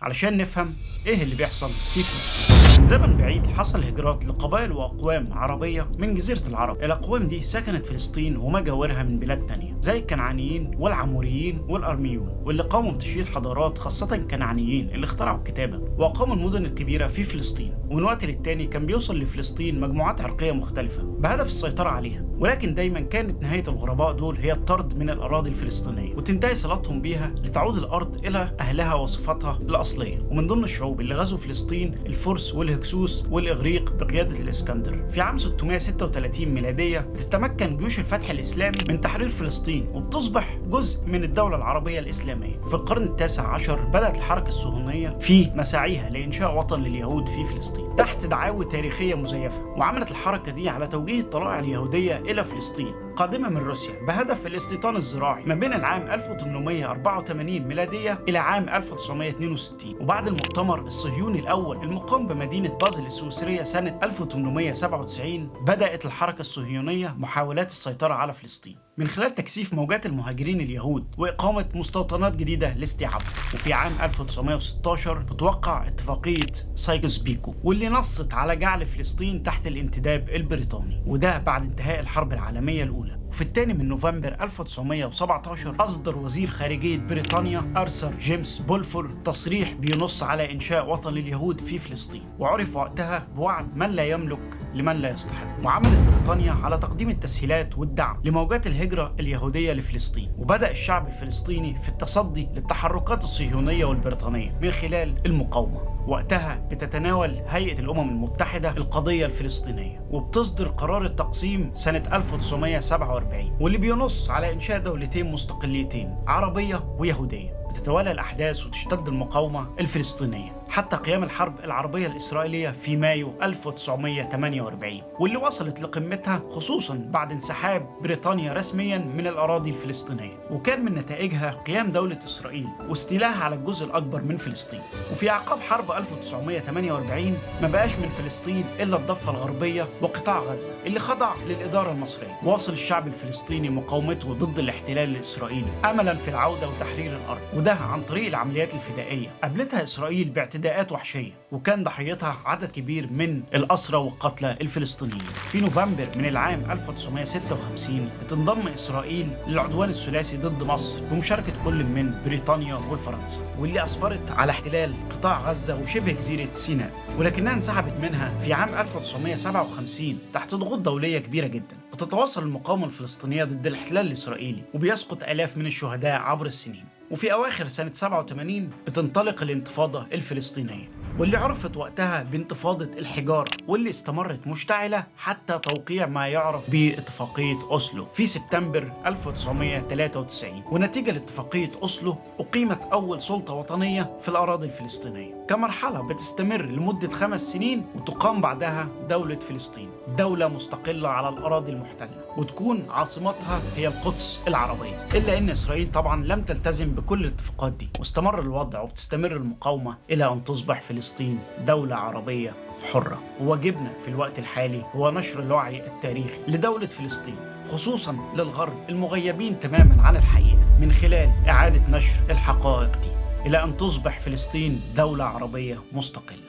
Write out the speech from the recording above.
علشان نفهم ايه اللي بيحصل في فلسطين. من زمن بعيد حصل هجرات لقبائل واقوام عربيه من جزيره العرب. الاقوام دي سكنت فلسطين وما جاورها من بلاد تانية زي الكنعانيين والعموريين والارميون، واللي قاموا بتشييد حضارات خاصه الكنعانيين اللي اخترعوا الكتابه واقاموا المدن الكبيره في فلسطين. ومن وقت للتاني كان بيوصل لفلسطين مجموعات عرقيه مختلفه بهدف السيطره عليها، ولكن دايما كانت نهايه الغرباء دول هي الطرد من الاراضي الفلسطينيه وتنتهي صلاتهم بيها لتعود الارض الى اهلها وصفاتها الاصليه. ومن ضمن الشعوب اللي غزوا فلسطين الفرس والهكسوس والاغريق بقياده الاسكندر. في عام 636 ميلاديه بتتمكن جيوش الفتح الاسلامي من تحرير فلسطين وبتصبح جزء من الدوله العربيه الاسلاميه. في القرن التاسع عشر بدات الحركه الصهيونيه في مساعيها لانشاء وطن لليهود في فلسطين تحت دعاوى تاريخيه مزيفه، وعملت الحركه دي على توجيه الطلائع اليهوديه الى فلسطين قادمه من روسيا بهدف الاستيطان الزراعي ما بين العام 1884 ميلاديه الى عام 1962. وبعد المؤتمر الصهيوني الاول المقام بمدينه بازل السويسريه سنه 1897 بدات الحركه الصهيونيه محاولات السيطره على فلسطين من خلال تكثيف موجات المهاجرين اليهود واقامه مستوطنات جديده لاستيعابهم. وفي عام 1916 بتوقع اتفاقيه سايكس بيكو واللي نصت على جعل فلسطين تحت الانتداب البريطاني، وده بعد انتهاء الحرب العالميه الاولى. وفي الثاني من نوفمبر 1917 أصدر وزير خارجية بريطانيا أرثر جيمس بولفور تصريح بينص على إنشاء وطن لليهود في فلسطين، وعرف وقتها بوعد من لا يملك لمن لا يستحق. وعملت بريطانيا على تقديم التسهيلات والدعم لموجات الهجرة اليهودية لفلسطين، وبدأ الشعب الفلسطيني في التصدي للتحركات الصهيونية والبريطانية من خلال المقاومة. وقتها بتتناول هيئة الأمم المتحدة القضية الفلسطينية وبتصدر قرار التقسيم سنة 1947 واللي بينص على إنشاء دولتين مستقلتين عربية ويهودية. بتتوالى الأحداث وتشتد المقاومة الفلسطينية حتى قيام الحرب العربية الإسرائيلية في مايو 1948 واللي وصلت لقمتها خصوصا بعد انسحاب بريطانيا رسميا من الأراضي الفلسطينية، وكان من نتائجها قيام دولة إسرائيل واستيلاها على الجزء الأكبر من فلسطين. وفي أعقاب حرب 1948 ما بقاش من فلسطين إلا الضفة الغربية وقطاع غزة اللي خضع للإدارة المصرية. واصل الشعب الفلسطيني مقاومته ضد الاحتلال الإسرائيلي أملا في العودة وتحرير الأرض، وده عن طريق العمليات الفدائية. قابلتها إسرائيل باعتداءات وحشية وكان ضحيتها عدد كبير من الأسرى والقتلى الفلسطينيين. في نوفمبر من العام 1956 بتنضم إسرائيل للعدوان الثلاثي ضد مصر بمشاركة كل من بريطانيا وفرنسا، واللي أسفرت على احتلال قطاع غزة وشبه جزيرة سيناء، ولكنها انسحبت منها في عام 1957 تحت ضغوط دولية كبيرة جدا. بتتواصل المقاومة الفلسطينية ضد الاحتلال الإسرائيلي وبيسقط آلاف من الشهداء عبر السنين. وفي أواخر سنة 87 بتنطلق الانتفاضة الفلسطينية واللي عرفت وقتها بانتفاضة الحجارة، واللي استمرت مشتعلة حتى توقيع ما يعرف باتفاقية أوسلو في سبتمبر 1993. ونتيجة لاتفاقية أوسلو أقيمت أول سلطة وطنية في الأراضي الفلسطينية كمرحلة بتستمر لمدة 5 سنين، وتقام بعدها دولة فلسطين، دولة مستقلة على الأراضي المحتلة وتكون عاصمتها هي القدس العربية. إلا أن إسرائيل طبعا لم تلتزم بكل الاتفاقات دي، واستمر الوضع وبتستمر المقاومة إلى أن تصبح فلسطين دولة عربية حرة. وواجبنا في الوقت الحالي هو نشر الوعي التاريخي لدولة فلسطين خصوصا للغرب المغيبين تماما عن الحقيقة من خلال إعادة نشر الحقائق دي إلى أن تصبح فلسطين دولة عربية مستقلة.